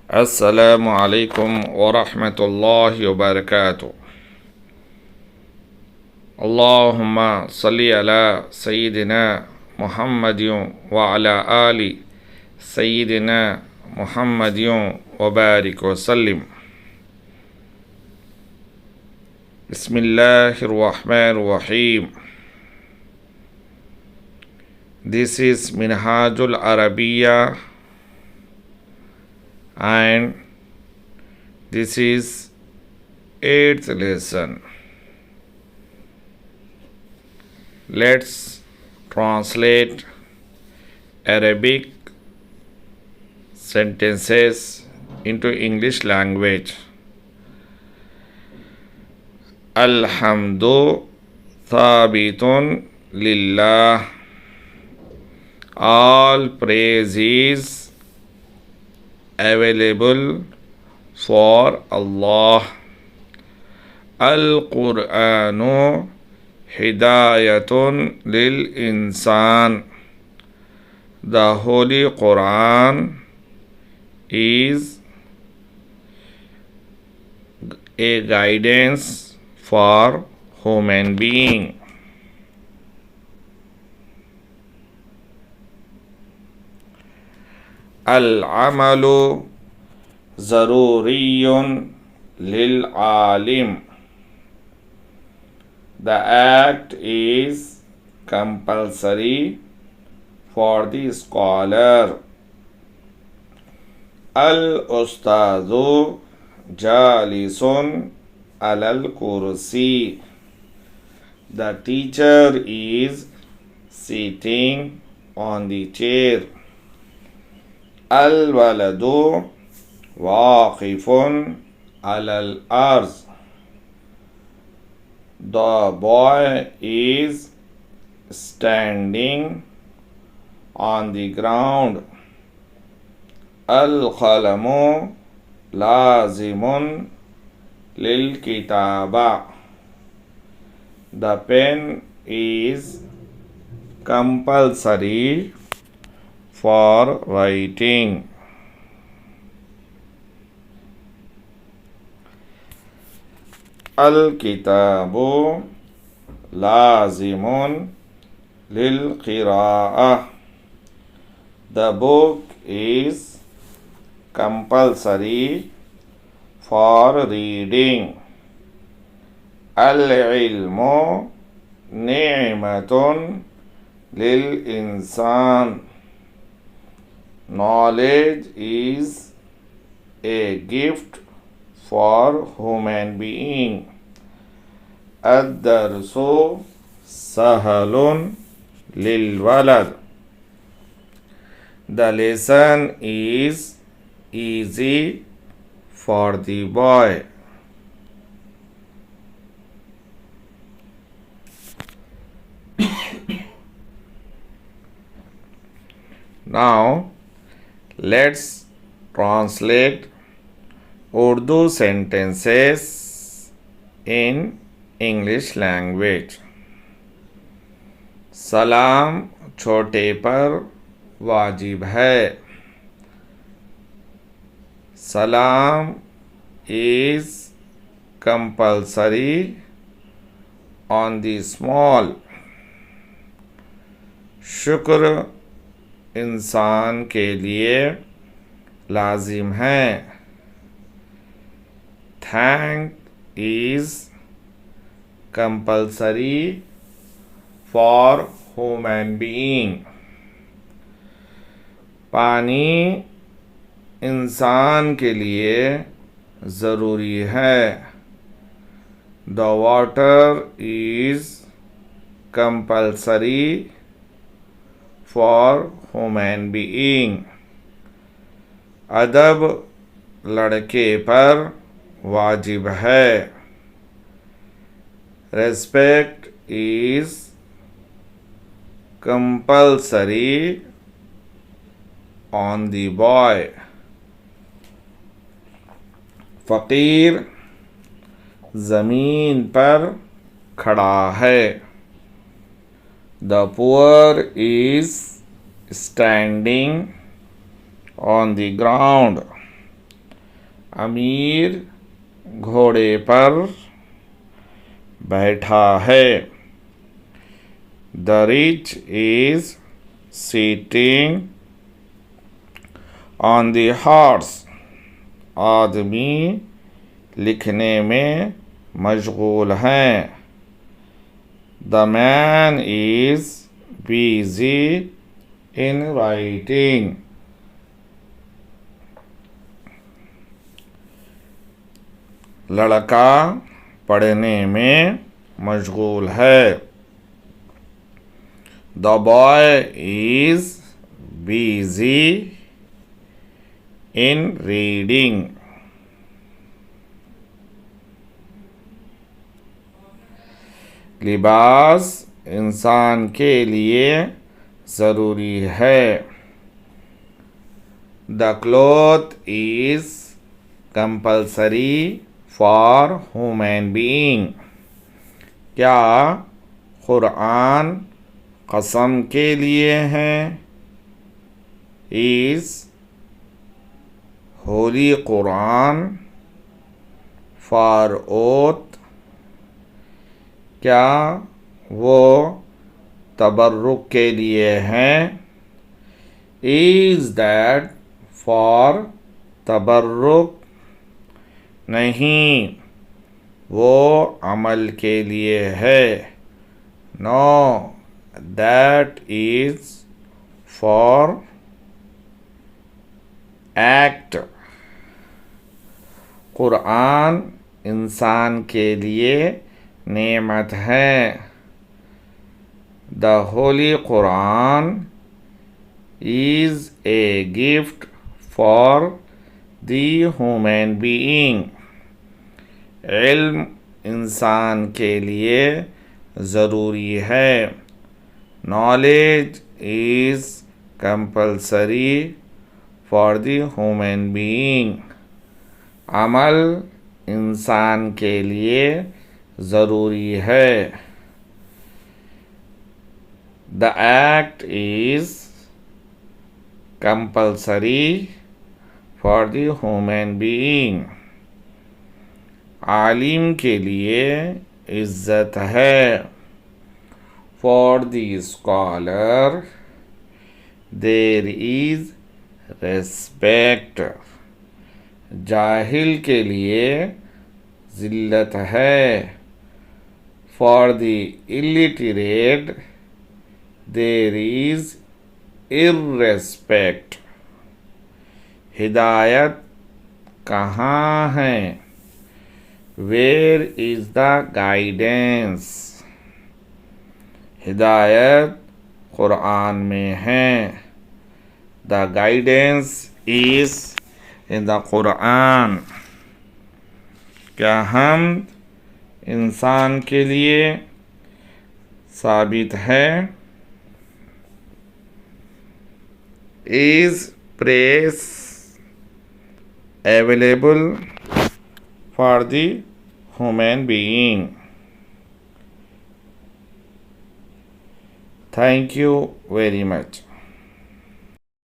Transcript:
Assalamu alaikum wa rahmatullahi wa barakatuh. Allahumma salli ala Sayyidina Muhammadin wa ala ali Sayyidina Muhammadin wa barik wa sallim. Bismillahir Rahmanir Rahim. This is Minhajul Arabiya and this is 8th lesson. Let's translate Arabic sentences into English language. Alhamdu thabitun lillah. All praise is available for Allah. Al-Qur'anu hidayatun lil insan. The Holy Quran is a guidance for human being. Al-amalu zaruriyun lil-alim. The act is compulsory for the scholar. Al-ustadhu jalisun alal-kursi. The teacher is sitting on the chair. Al-waladu waqifun alal-arz. The boy is standing on the ground. Al-qalamu lazimun lil-kitaba. The pen is compulsory for writing. Al-kitabu lazimun lil-qira'ah. The book is compulsory for reading. Al-ilmu ni'matun lil-insan. Knowledge is a gift for human being. Ad-darsu sahalun lil-walad. The lesson is easy for the boy. Now, let's translate Urdu sentences in English language. सलाम छोटे पर वाजिब है. सलाम is compulsory on the small. शुक्र इंसान के लिए लाजिम है. Thank is compulsory for human being. पानी इंसान के लिए ज़रूरी है. The water is compulsory for human being. अदब लड़के पर वाजिब है. Respect is compulsory on the boy. फ़कीर ज़मीन पर खड़ा है. The poor is standing on the ground. अमीर घोड़े पर बैठा है। The rich is sitting on the horse. आदमी लिखने में मशगूल हैं। The man is busy in writing. लड़का पढ़ने में मशगूल है। The boy is busy in reading. लिबास इंसान के लिए ज़रूरी है। The cloth is compulsory for human being. क्या कुरान कसम के लिए हैं? Is holy Quran for oath. क्या वो तबर्रुक के लिए हैं? इज दैट फॉर तबर्रुक? नहीं, वो अमल के लिए है। No, that is for act. Quran इंसान के लिए नेमत है। The holy Quran is a gift for the human being. इल्म इंसान के लिए ज़रूरी है। Knowledge is compulsory for the human being. अमल इंसान के लिए ज़रूरी है। The act is compulsory for the human being. आलिम के लिए इज़्ज़त है। For the scholar there is respect. जाहिल के लिए ज़िल्लत है। For the illiterate there is irrespect. हिदायत कहाँ है? Where is the guidance? हिदायत कुरान में है। The guidance is in the Quran. क्या हम इंसान के लिए साबित है? Is press available for the human being? Thank you very much.